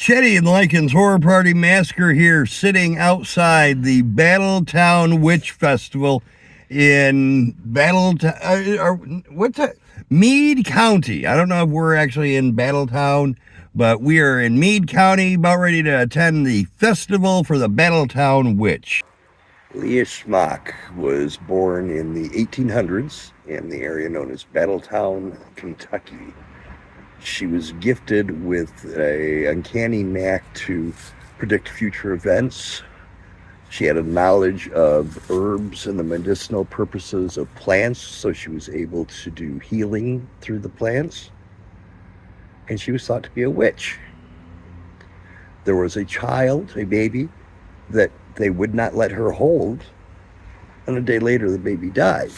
Chetty and Lycan's Horror Party Massacre here, sitting outside the Battletown Witch Festival in Meade County. I don't know if we're actually in Battletown, but we are in Meade County, about ready to attend the festival for the Battletown Witch. Leah Smock was born in the 1800s in the area known as Battletown, Kentucky. She was gifted with an uncanny knack to predict future events. She had a knowledge of herbs and the medicinal purposes of plants, so she was able to do healing through the plants. And she was thought to be a witch. There was a child, a baby, that they would not let her hold, and a day later the baby died.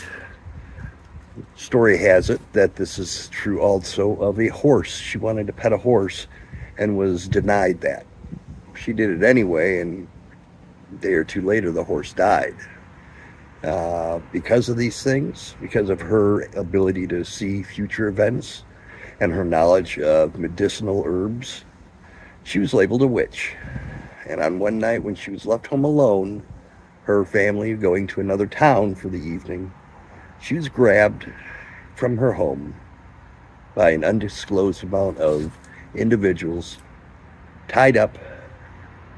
Story has it that this is true also of a horse. She wanted to pet a horse and was denied that. She did it anyway, and a day or two later the horse died. Because of these things, because of her ability to see future events and her knowledge of medicinal herbs, she was labeled a witch. And on one night when she was left home alone, her family going to another town for the evening, she was grabbed from her home by an undisclosed amount of individuals, tied up,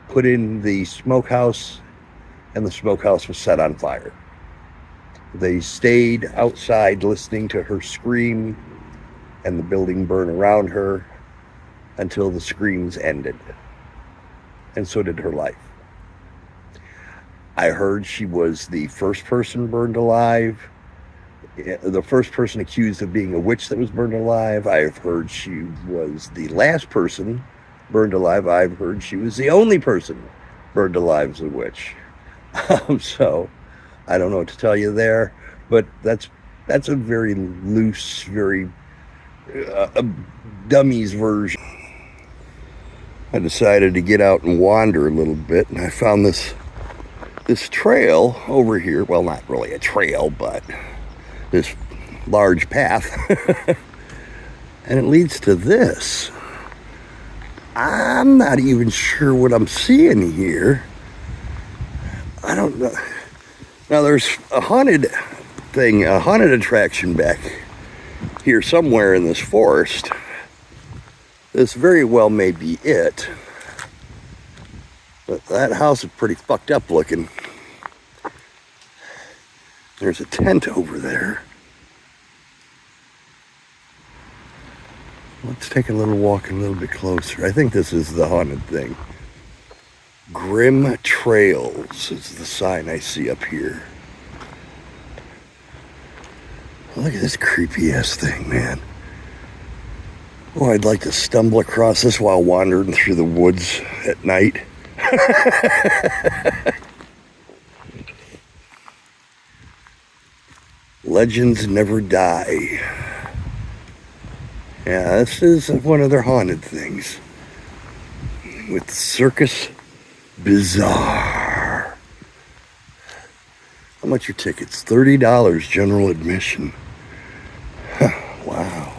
put in the smokehouse, and the smokehouse was set on fire. They stayed outside listening to her scream and the building burn around her until the screams ended. And so did her life. I heard she was the first person burned alive, the first person accused of being a witch that was burned alive. I've heard she was the last person burned alive. I've heard she was the only person burned alive as a witch. So I don't know what to tell you there, but that's a very loose, very dummies version. I decided to get out and wander a little bit, and I found this trail over here. Well, not really a trail, but this large path. And it leads to this. I'm not even sure what I'm seeing here. I don't know. Now there's a haunted thing, a haunted attraction back here somewhere in this forest. This very well may be it. But that house is pretty fucked up looking. There's a tent over there. Let's take a little walk a little bit closer. I think this is the haunted thing. Grim Trails is the sign I see up here. Look at this creepy ass thing, man. Oh, I'd like to stumble across this while wandering through the woods at night. Legends never die. Yeah, this is one of their haunted things. With Circus Bizarre. How much are tickets? $30 general admission. Wow.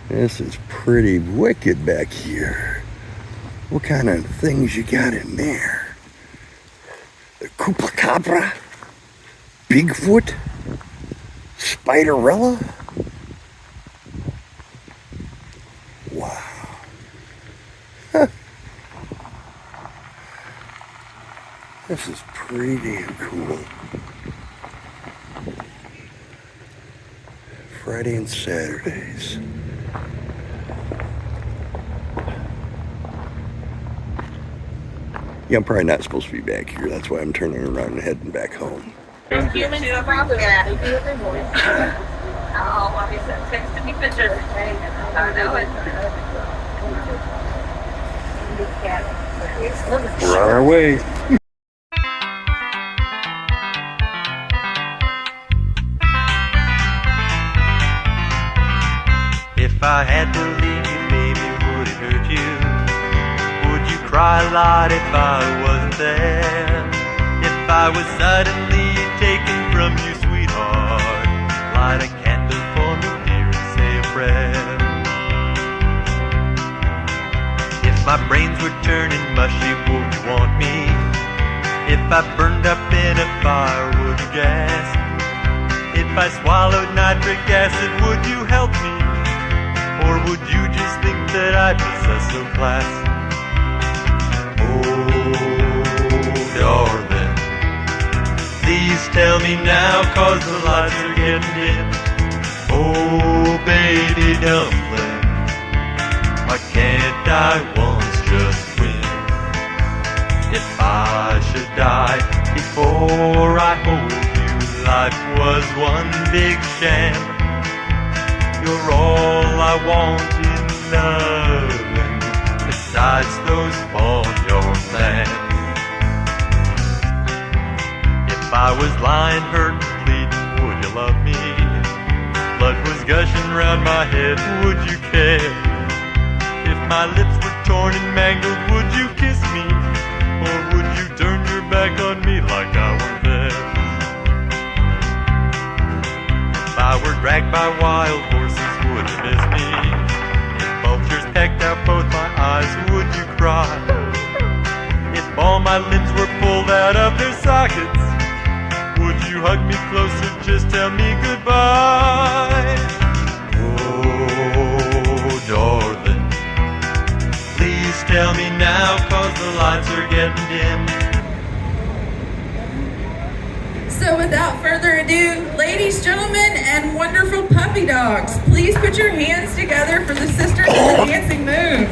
This is pretty wicked back here. What kind of things you got in there? The Chupacabra? Bigfoot? Spiderella? Wow. Huh. This is pretty damn cool. Friday and Saturdays. Yeah, I'm probably not supposed to be back here. That's why I'm turning around and heading back home. Humans to probably texted me pictures. I know it. We're on our way. If I had to leave you, baby, would it hurt you? Would you cry a lot if I wasn't there? If I was suddenly taken from you, sweetheart, light a candle for me, dear, and say a prayer. my brains were turning mushy, would you want me? If I burned up in a firewood gas, if I swallowed nitric acid, would you help me? Or would you just think that I possess no class? Oh, darling, please tell me now, 'cause the lights are getting dim. Oh, baby dumpling, why can't I once just win? If I should die before I hold you, life was one big sham. You're all I want in loving, besides those barnyard plans. If I was lying, hurt, and bleeding, would you love me? Blood was gushing round my head, would you care? If my lips were torn and mangled, would you kiss me? Or would you turn your back on me like I weren't there? If I were dragged by wild horses, would you miss me? If vultures pecked out both my eyes, would you cry? If all my limbs were pulled out of their sockets, would you hug me closer, just tell me goodbye? Oh, darling, please tell me now, 'cause the lights are getting dim. So without further ado, ladies, gentlemen, and wonderful puppy dogs, please put your hands together for the Sisters of the Dancing Moon.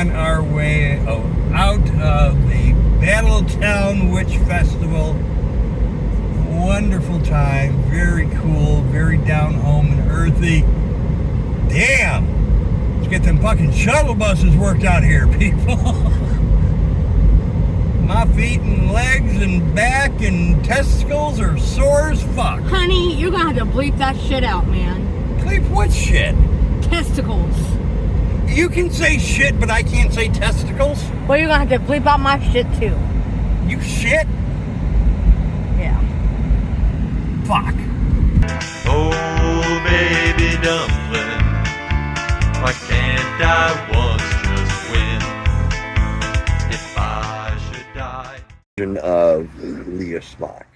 on our way out of the Battletown Witch Festival. Wonderful time, very cool, very down home and earth. earthy. Damn. Let's get them fucking shuttle buses worked out here, people. My feet and legs and back and testicles are sore as fuck. Honey, you're gonna have to bleep that shit out, man. Bleep what shit? Testicles. You can say shit, but I can't say testicles? Well, you're gonna have to bleep out my shit too. You shit? Yeah. Fuck. Oh, baby dumpling, why can't I once just win? If I should die. Of Leah Smock.